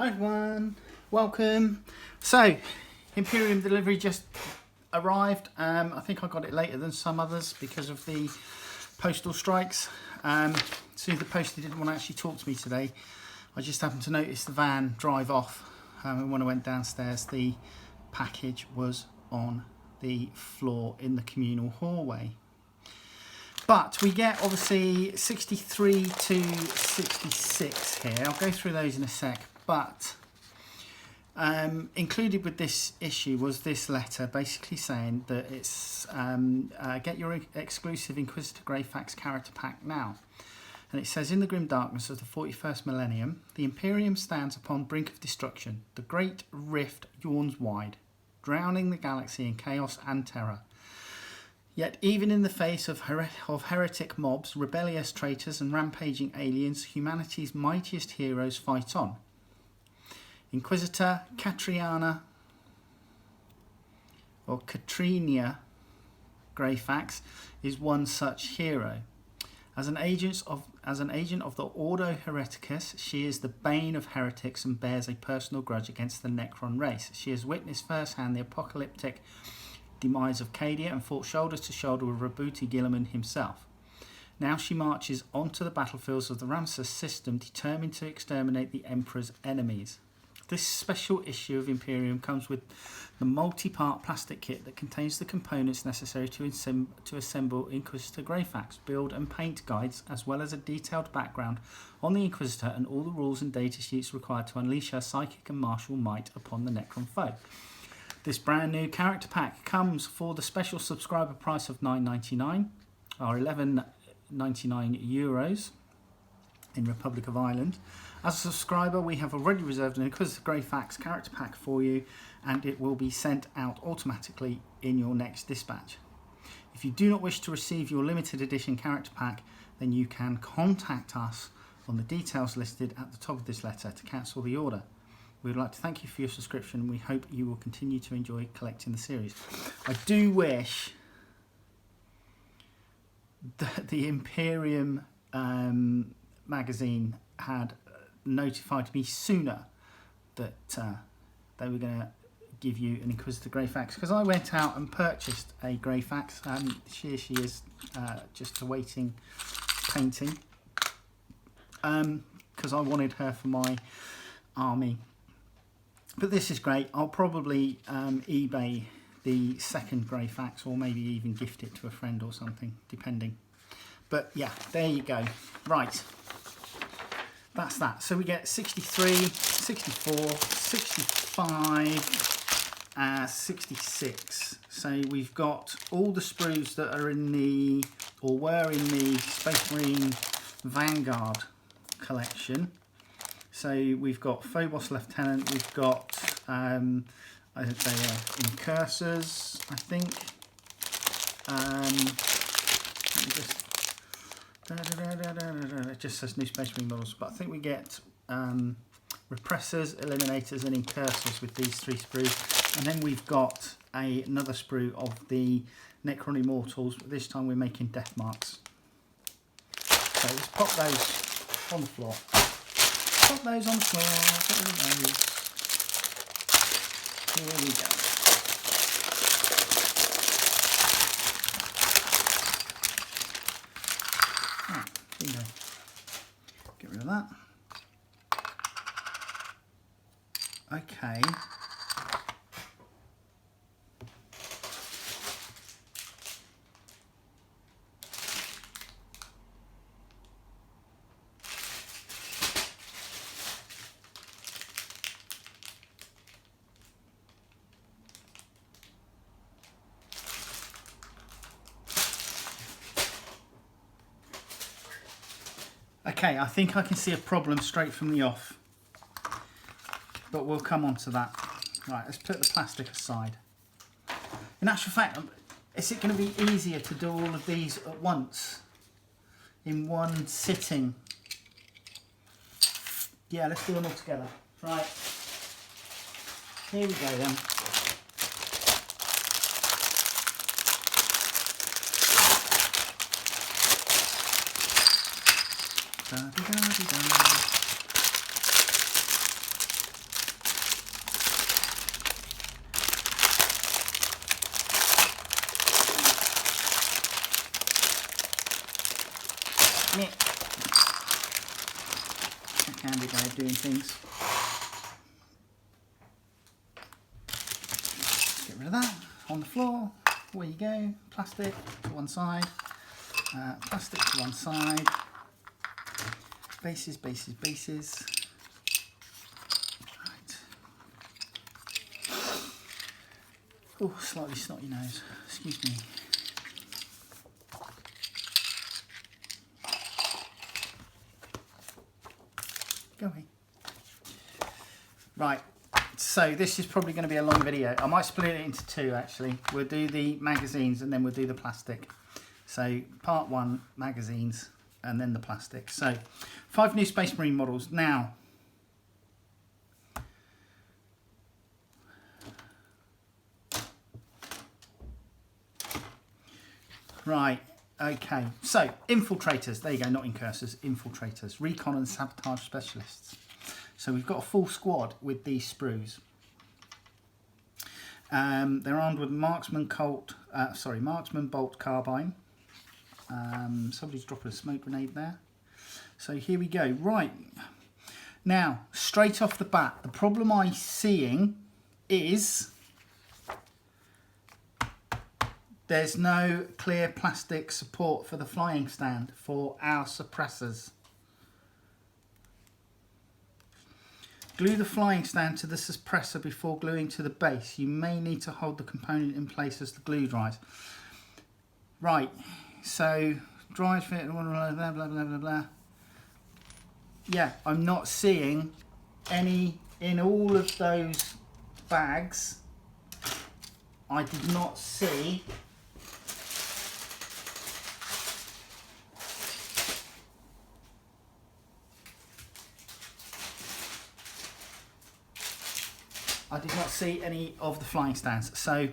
Hi everyone, welcome. So, Imperium delivery just arrived. I think I got it later than some others because of the postal strikes. So the postie didn't want to actually talk to me today. I just happened to notice the van drive off, and when I went downstairs the package was on the floor in the communal hallway. But we get obviously 63 to 66 here. I'll go through those in a sec. But included with this issue was this letter basically saying that it's get your exclusive Inquisitor Greyfax character pack now. And it says, in the grim darkness of the 41st millennium, the Imperium stands upon brink of destruction. The great rift yawns wide, drowning the galaxy in chaos and terror. Yet even in the face of heretic mobs, rebellious traitors and rampaging aliens, humanity's mightiest heroes fight on. Inquisitor Katriana Greyfax is one such hero. As an agent of the Ordo Hereticus, she is the bane of heretics and bears a personal grudge against the Necron race. She has witnessed firsthand the apocalyptic demise of Cadia and fought shoulder to shoulder with Rabuti Gilliman himself. Now she marches onto the battlefields of the Ramses system, determined to exterminate the Emperor's enemies. This special issue of Imperium comes with the multi-part plastic kit that contains the components necessary to assemble Inquisitor Greyfax, build and paint guides, as well as a detailed background on the Inquisitor and all the rules and data sheets required to unleash her psychic and martial might upon the Necron foe. This brand new character pack comes for the special subscriber price of €9.99 or €11.99 in Republic of Ireland. As a subscriber, we have already reserved an Inquisitor Greyfax character pack for you, and it will be sent out automatically in your next dispatch. If you do not wish to receive your limited edition character pack, then you can contact us on the details listed at the top of this letter to cancel the order. We would like to thank you for your subscription, and we hope you will continue to enjoy collecting the series. I do wish that the Imperium magazine had notified me sooner that they were going to give you an Inquisitor Greyfax, because I went out and purchased a Greyfax, and she is just awaiting painting, because I wanted her for my army. But this is great. I'll probably eBay the second Greyfax, or maybe even gift it to a friend or something, depending. But yeah, there you go. Right. That's that. So we get 63, 64, 65, 66. So we've got all the sprues that are in the, or were in the Space Marine Vanguard collection. So we've got Phobos Lieutenant, we've got, I would say, Incursors, I think. It just says new Space Marine models, but I think we get Repressors, Eliminators and Incursors with these three sprues. And then we've got another sprue of the Necron Immortals, but this time we're making death marks. So let's pop those on the floor. Put those on the floor, get rid of those. Here we go. Ah, there you go. Get rid of that. Okay. Okay, I think I can see a problem straight from the off, but we'll come on to that. Right, let's put the plastic aside. In actual fact, is it going to be easier to do all of these at once, in one sitting? Yeah, let's do them all together. Right, here we go then. Backhanded way of doing things. Get rid of that. On the floor, away you go. Plastic to one side. Plastic to one side. Bases, bases, bases. Right. Oh, slightly snotty nose. Excuse me. Go away. Right. So this is probably going to be a long video. I might split it into two actually. We'll do the magazines and then we'll do the plastic. So part 1, magazines, and then the plastic. So 5 new Space Marine models. Now, right, okay. So infiltrators, there you go, not incursors, infiltrators. Recon and sabotage specialists. So we've got a full squad with these sprues. They're armed with marksman bolt carbine. Somebody's dropping a smoke grenade there. So here we go. Right. Now, straight off the bat, the problem I'm seeing is there's no clear plastic support for the flying stand for our suppressors. Glue the flying stand to the suppressor before gluing to the base. You may need to hold the component in place as the glue dries. Right. So, dries fit, blah, blah, blah, blah, blah, blah. Yeah, I'm not seeing any in all of those bags. I did not see any of the flying stands. So,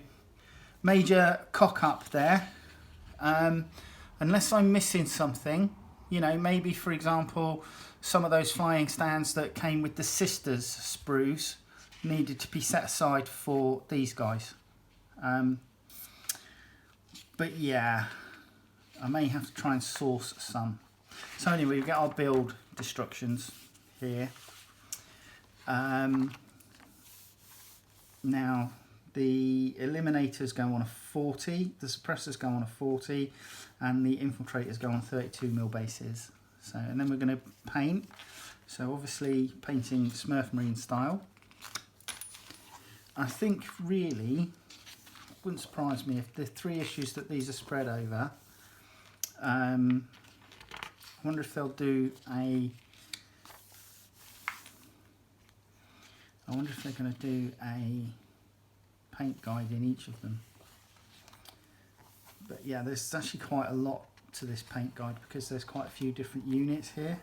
major cock up there. Unless I'm missing something, you know, maybe for example some of those flying stands that came with the sisters sprues needed to be set aside for these guys. But yeah, I may have to try and source some. So anyway, we get our build destructions here. Now the eliminators go on a 40, the suppressors go on a 40, and the infiltrators go on 32mm bases. So, and then we're going to paint. So obviously painting Smurf Marine style. I think really, it wouldn't surprise me if the 3 issues that these are spread over, I wonder if they'll do a, I wonder if they're going to do a paint guide in each of them. But yeah, there's actually quite a lot to this paint guide because there's quite a few different units here.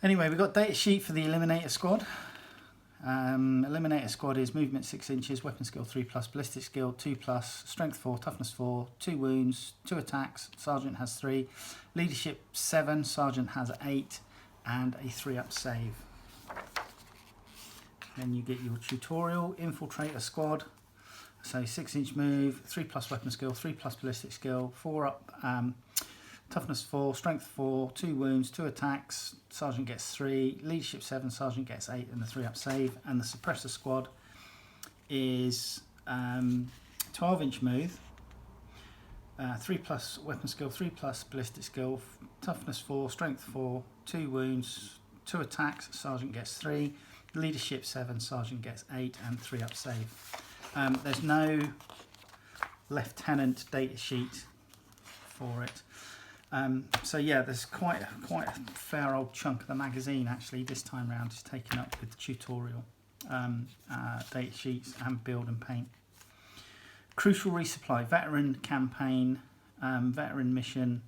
Anyway, we've got data sheet for the Eliminator squad. Eliminator squad is movement 6 inches, weapon skill 3+, ballistic skill 2+, strength 4, toughness 4, 2 wounds, 2 attacks, sergeant has 3, leadership 7, sergeant has 8, and a 3-up save. Then you get your tutorial, infiltrator squad. So 6-inch move, 3+ weapon skill, 3+ ballistic skill, 4-up, toughness 4, strength 4, 2 wounds, 2 attacks, sergeant gets 3, leadership 7, sergeant gets 8, and the 3-up save. And the suppressor squad is 12-inch move, 3+ weapon skill, 3+ ballistic skill, toughness 4, strength 4, 2 wounds, 2 attacks, sergeant gets 3, leadership 7, sergeant gets 8, and 3-up save. There's no lieutenant data sheet for it. So yeah, there's quite a fair old chunk of the magazine actually this time round is taken up with the tutorial, data sheets and build and paint. Crucial resupply, veteran campaign, veteran mission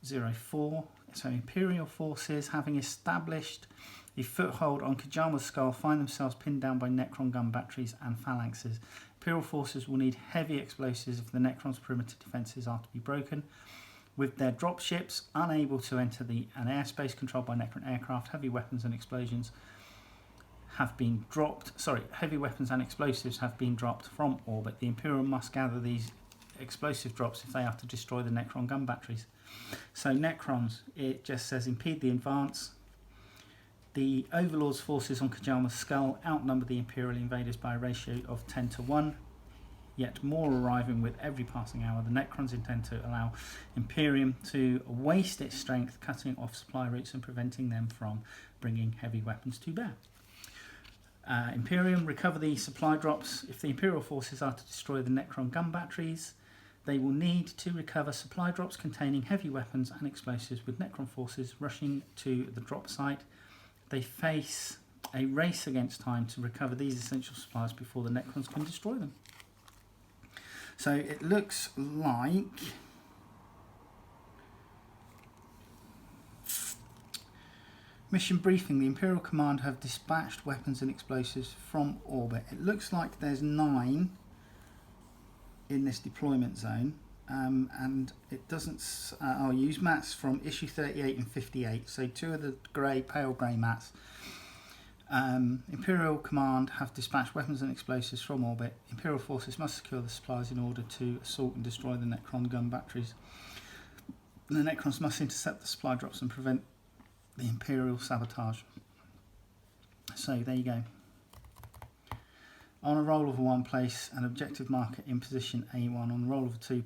04. So Imperial forces, having established a foothold on Kajama's skull, find themselves pinned down by Necron gun batteries and phalanxes. Imperial forces will need heavy explosives if the Necron's perimeter defences are to be broken. With their dropships unable to enter an airspace controlled by Necron aircraft, heavy weapons and explosions have been dropped. Sorry, heavy weapons and explosives have been dropped from orbit. The Imperium must gather these explosive drops if they have to destroy the Necron gun batteries. So Necrons, it just says impede the advance. The Overlord's forces on Kajama's Skull outnumber the Imperial invaders by a ratio of 10 to 1, yet more arriving with every passing hour. The Necrons intend to allow Imperium to waste its strength, cutting off supply routes and preventing them from bringing heavy weapons to bear. Imperium recover the supply drops. If the Imperial forces are to destroy the Necron gun batteries, they will need to recover supply drops containing heavy weapons and explosives, with Necron forces rushing to the drop site. They face a race against time to recover these essential supplies before the Necrons can destroy them. So it looks like mission briefing. The Imperial Command have dispatched weapons and explosives from orbit. It looks like there's 9 in this deployment zone, and it doesn't. I'll use mats from issue 38 and 58. So 2 of the pale grey mats. Imperial Command have dispatched weapons and explosives from orbit. Imperial forces must secure the supplies in order to assault and destroy the Necron gun batteries. The Necrons must intercept the supply drops and prevent the Imperial sabotage. So there you go. On a roll of a 1, place an objective marker in position A1. On a roll of a 2,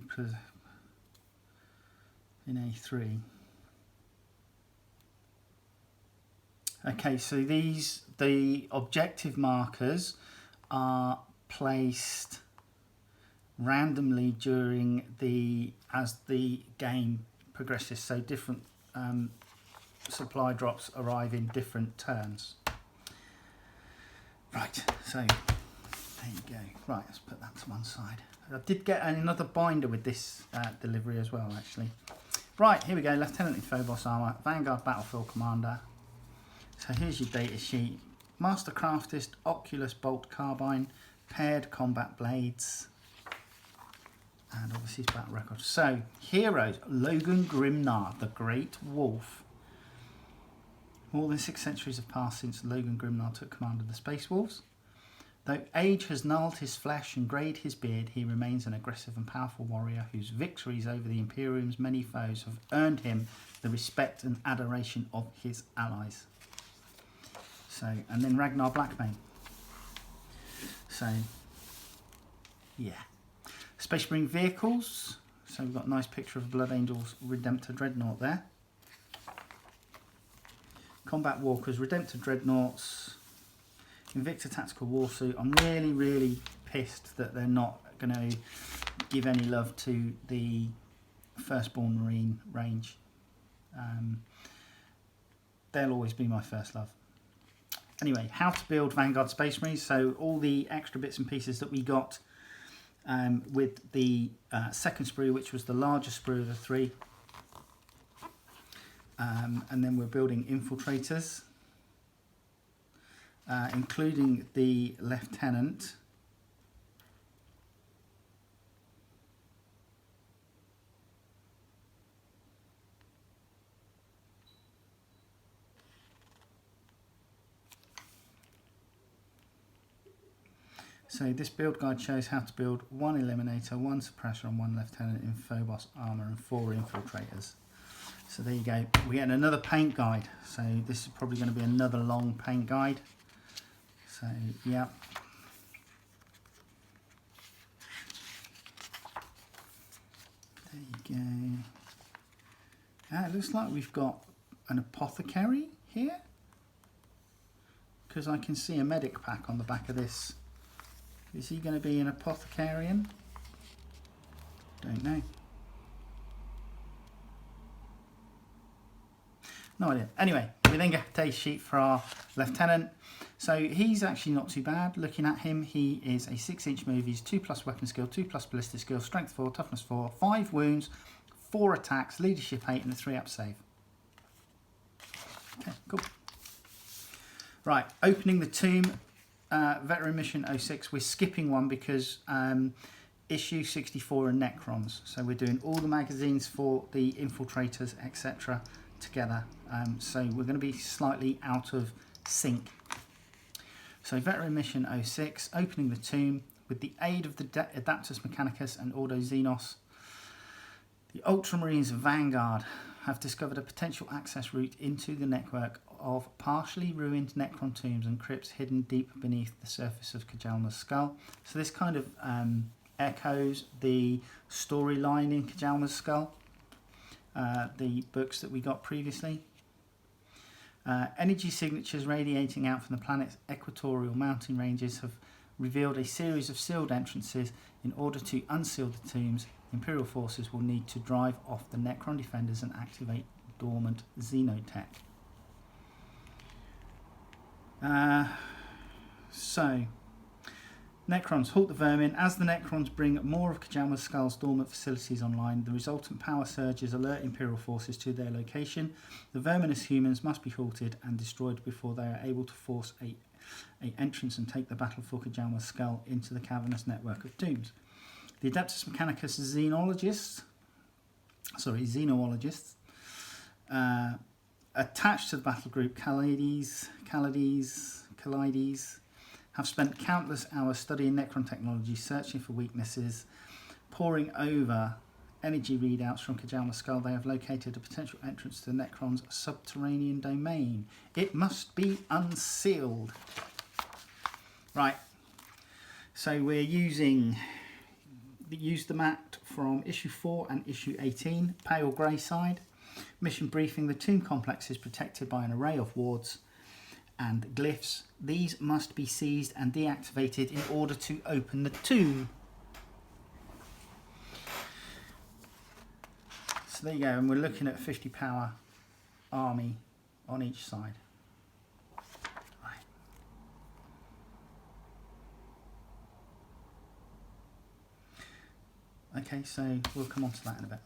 in A3. Okay, so the objective markers are placed randomly as the game progresses. So different supply drops arrive in different turns. Right, so there you go. Right, let's put that to one side. I did get another binder with this delivery as well, actually. Right, here we go. Lieutenant in Phobos armour, Vanguard Battlefield Commander. So here's your data sheet. Master Craftist, Oculus Bolt Carbine, paired combat blades, and obviously his battle record. So, heroes, Logan Grimnar, the Great Wolf. More than 6 centuries have passed since Logan Grimnar took command of the Space Wolves. Though age has gnarled his flesh and greyed his beard, he remains an aggressive and powerful warrior whose victories over the Imperium's many foes have earned him the respect and adoration of his allies. So, and then Ragnar Blackmane. So, yeah. Space Marine vehicles. So we've got a nice picture of Blood Angels Redemptor Dreadnought there. Combat Walkers, Redemptor Dreadnoughts, Invicta Tactical Warsuit. I'm really, really pissed that they're not going to give any love to the Firstborn Marine range. They'll always be my first love. Anyway, how to build Vanguard Space Marines. So all the extra bits and pieces that we got with the second sprue, which was the largest sprue of the 3. And then we're building infiltrators, including the lieutenant. So this build guide shows how to build 1 eliminator, 1 suppressor and 1 lieutenant in Phobos armour and 4 infiltrators. So there you go. We're getting another paint guide. So this is probably going to be another long paint guide. So yeah. There you go. It looks like we've got an apothecary here, because I can see a medic pack on the back of this. Is he going to be an apothecarian? Don't know. No idea. Anyway, we then get a data sheet for our lieutenant. So he's actually not too bad. Looking at him, he is a 6-inch move. He's 2+ weapon skill, 2+ ballistic skill, strength 4, toughness 4, 5 wounds, 4 attacks, leadership 8, and a 3-up save. Okay, cool. Right, opening the tomb. Veteran Mission 06. We're skipping one because issue 64 are Necrons. So we're doing all the magazines for the infiltrators, etc. together. So we're going to be slightly out of sync. So Veteran Mission 06, opening the tomb. With the aid of the Adeptus Mechanicus and Ordo Xenos, the Ultramarines of Vanguard have discovered a potential access route into the network of partially ruined Necron tombs and crypts hidden deep beneath the surface of Kajalma's skull. So this kind of echoes the storyline in Kajalma's skull, the books that we got previously. Energy signatures radiating out from the planet's equatorial mountain ranges have revealed a series of sealed entrances. In order to unseal the tombs, Imperial forces will need to drive off the Necron defenders and activate dormant xenotech. So, Necrons, halt the vermin. As the Necrons bring more of Kajalma's skull's dormant facilities online, the resultant power surges alert Imperial forces to their location. The verminous humans must be halted and destroyed before they are able to force a entrance and take the battle for Kajalma's skull into the cavernous network of tombs. The Adeptus Mechanicus xenologists attached to the battle group Kalides have spent countless hours studying Necron technology, searching for weaknesses, poring over energy readouts from Kajalma's skull. They have located a potential entrance to Necron's subterranean domain. It must be unsealed. Right, so we're used the map from issue 4 and issue 18, pale grey side. Mission briefing: the tomb complex is protected by an array of wards and glyphs. These must be seized and deactivated in order to open the tomb. So there you go, and we're looking at a 50 power army on each side. Right. Okay, so we'll come on to that in a bit.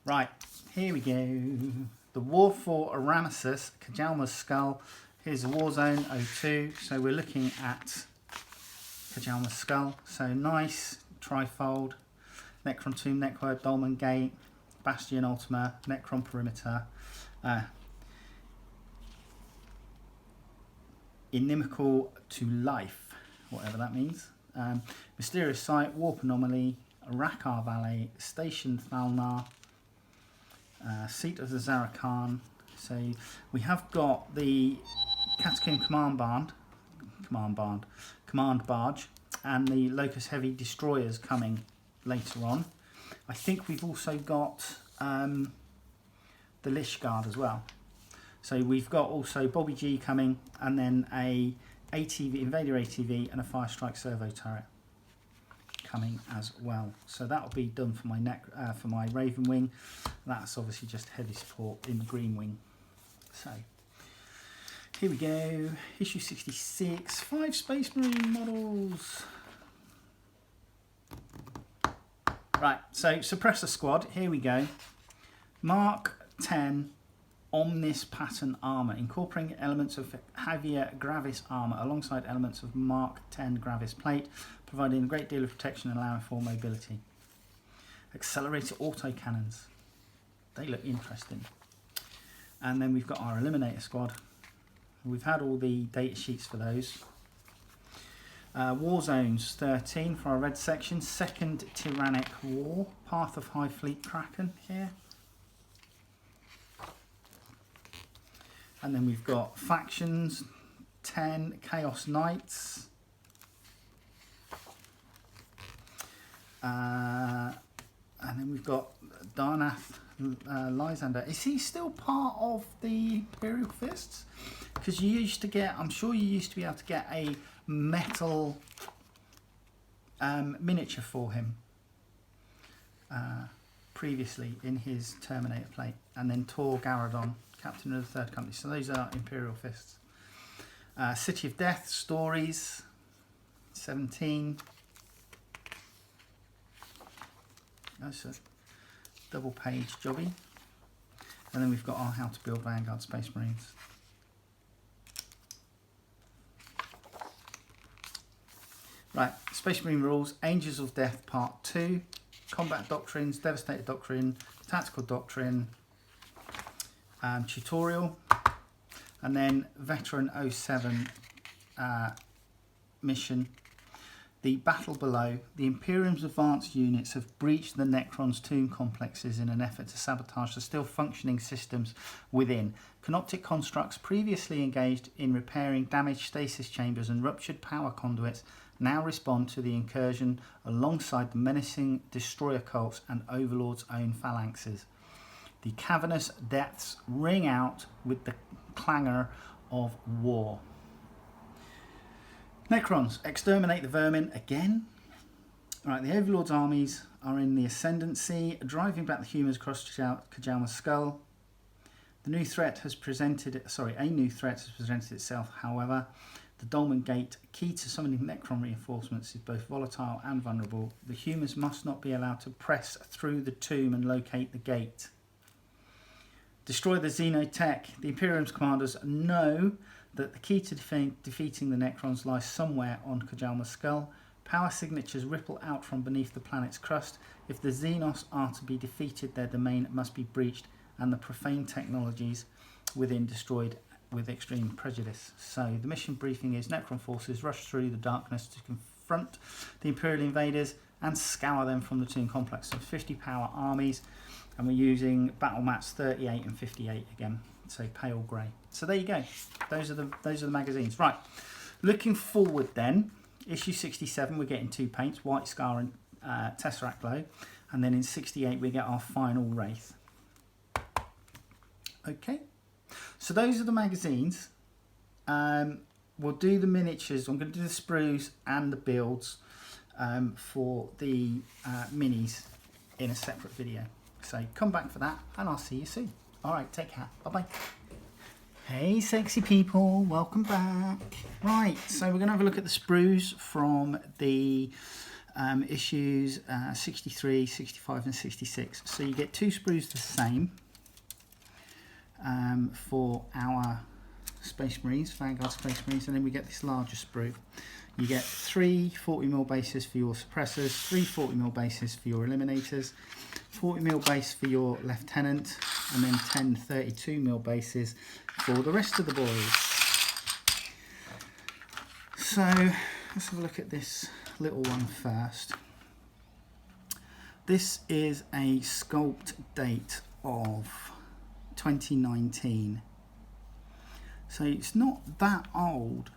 Right, here we go. The War for Aramesis, Kajalma's skull. Here's the War Zone 02. So we're looking at Kajalma's skull. So nice trifold. Necron Tomb, Neckword, Dolmen Gate, Bastion Ultima, Necron Perimeter. Inimical to life, whatever that means. Mysterious Site, Warp Anomaly, Rakar Valley, Station Thalnar, Seat of the Zarakan. So we have got the Catacomb Command Barge and the Locust Heavy Destroyers coming later on. I think we've also got the Lish Guard as well. So we've got also Bobby G coming, and then a ATV, Invader ATV, and a Fire Strike Servo Turret coming as well. So that'll be done for my for my Raven Wing. That's obviously just heavy support in the Green Wing. So here we go, issue 66, 5 Space Marine models. Right, so Suppressor Squad, here we go. Mark 10 Omnis pattern armour, incorporating elements of Javier Gravis armour alongside elements of Mark 10 Gravis plate, providing a great deal of protection and allowing for mobility. Accelerator autocannons, they look interesting. And then we've got our Eliminator Squad. We've had all the data sheets for those. War Zones 13 for our red section. Second Tyrannic War. Path of High Fleet Kraken here. And then we've got Factions 10 Chaos Knights. And then we've got Darnath Lysander. Is he still part of the Imperial Fists? Because you used to get, I'm sure you used to be able to get a metal miniature for him previously in his Terminator plate. And then Tor Garadon, Captain of the 3rd Company. So those are Imperial Fists. City of Death Stories 17. That's a double page jobby. And then we've got our How to Build Vanguard Space Marines. Right, Space Marine Rules, Angels of Death Part 2, Combat Doctrines, Devastator Doctrine, Tactical Doctrine, Tutorial, and then Veteran 07 mission. The battle below. The Imperium's advanced units have breached the Necron's tomb complexes in an effort to sabotage the still functioning systems within. Canoptic constructs previously engaged in repairing damaged stasis chambers and ruptured power conduits now respond to the incursion alongside the menacing destroyer cults and Overlord's own phalanxes. The cavernous depths ring out with the clangor of war. Necrons, exterminate the vermin again. Right, the Overlord's armies are in the Ascendancy, driving back the humans across Kajalma's skull. A new threat has presented itself, however. The Dolmen Gate, key to summoning Necron reinforcements, is both volatile and vulnerable. The humans must not be allowed to press through the tomb and locate the gate. Destroy the Xenotech. The Imperium's commanders know that the key to defeating the Necrons lies somewhere on Kajalma's skull. Power signatures ripple out from beneath the planet's crust. If the Xenos are to be defeated, their domain must be breached and the profane technologies within destroyed with extreme prejudice. So the mission briefing is: Necron forces rush through the darkness to confront the Imperial invaders and scour them from the tomb complex. So 50 power armies, and we're using battle mats 38 and 58 again. So pale grey. So there you go. Those are the magazines. Right. Looking forward then, issue 67 we're getting 2 paints, White Scar and Tesseract Glow, and then in 68 we get our final Wraith. Okay. So those are the magazines. We'll do the miniatures. I'm going to do the sprues and the builds for the minis in a separate video. So come back for that, and I'll see you soon. All right, take care. Bye-bye. Hey, sexy people. Welcome back. Right, so we're going to have a look at the sprues from the issues 63, 65 and 66. So you get 2 sprues the same for our Space Marines, Vanguard Space Marines, and then we get this larger sprue. You get 3 40mm bases for your suppressors, 3 40mm bases for your eliminators, 40mm base for your lieutenant, and then 10 32mm bases for the rest of the boys. So let's have a look at this little one first. This is a sculpt date of 2019. So it's not that old.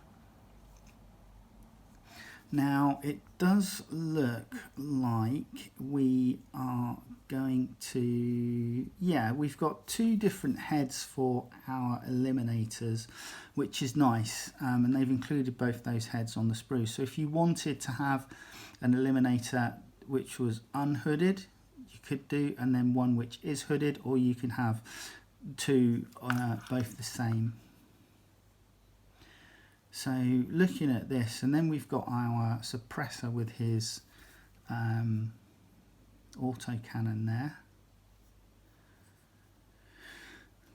Now it does look like we are going to, we've got 2 different heads for our eliminators, which is nice, and they've included both those heads on the sprue. So if you wanted to have an eliminator which was unhooded, you could do, and then one which is hooded, or you can have 2 both the same. So looking at this, and then we've got our suppressor with his autocannon there.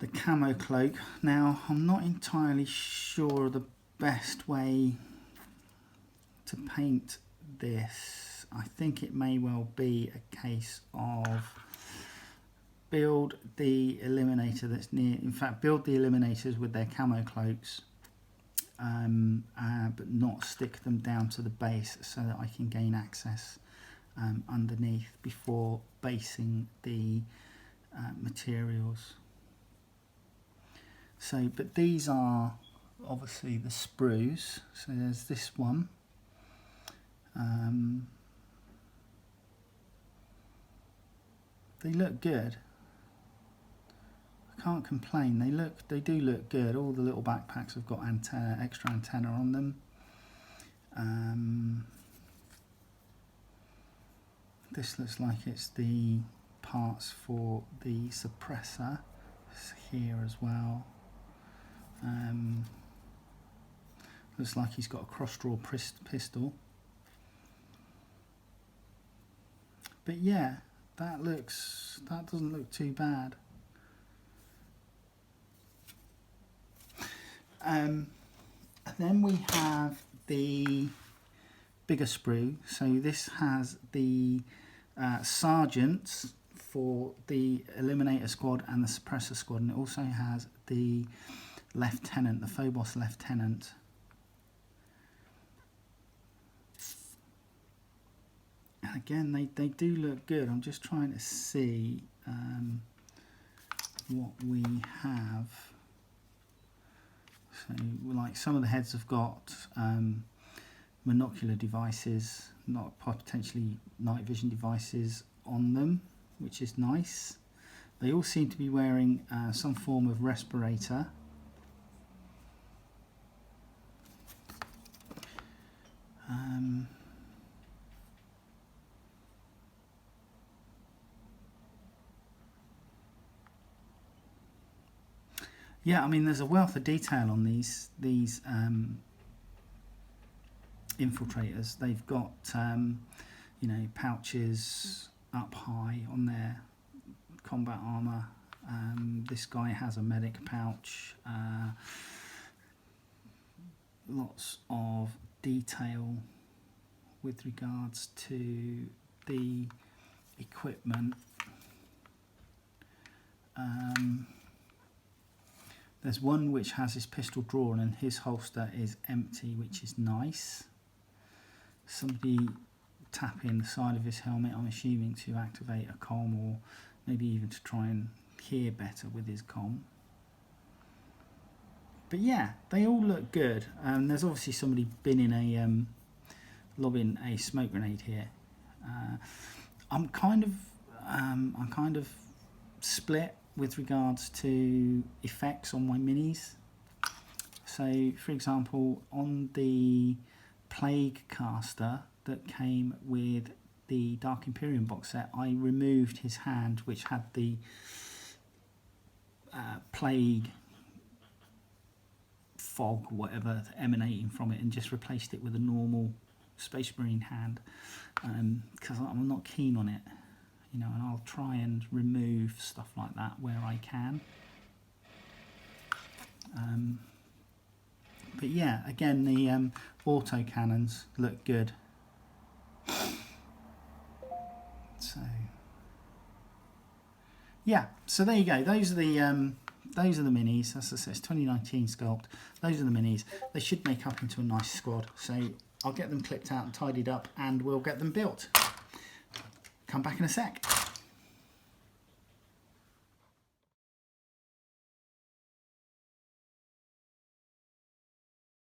The camo cloak. Now I'm not entirely sure the best way to paint this. I think it may well be a case of build the eliminator that's near, in fact build the eliminators with their camo cloaks, but not stick them down to the base so that I can gain access underneath before basing the materials. So, but these are obviously the sprues. So there's this one. They look good. I can't complain. They do look good. All the little backpacks have got extra antenna on them. This looks like it's the parts for the suppressor. It's here as well. Looks like he's got a cross-draw pistol. But yeah, that doesn't look too bad. And then we have the bigger sprue. So this has the sergeants for the eliminator squad and the suppressor squad, and it also has the lieutenant, the Phobos lieutenant. again, they do look good. I'm just trying to see what we have. So, like, some of the heads have got monocular devices, not potentially night vision devices on them, which is nice. They all seem to be wearing some form of respirator. Yeah, I mean, there's a wealth of detail on these infiltrators. They've got you know, pouches up high on their combat armor. This guy has a medic pouch. Lots of detail with regards to the equipment. There's one which has his pistol drawn and his holster is empty, which is nice. Somebody tapping the side of his helmet, I'm assuming to activate a comm, or maybe even to try and hear better with his comm. But yeah, they all look good. There's obviously somebody binning lobbing a smoke grenade here. I'm kind of split with regards to effects on my minis. So, for example, on the Plague Caster that came with the Dark Imperium box set, I removed his hand, which had the plague fog, whatever, emanating from it, and just replaced it with a normal Space Marine hand, because I'm not keen on it. You know, and I'll try and remove stuff like that where I can. But yeah, again, the auto cannons look good. So yeah, so there you go. Those are the minis. As I said, it's 2019 sculpt. Those are the minis. They should make up into a nice squad. So I'll get them clipped out and tidied up, and we'll get them built. Come back in a sec.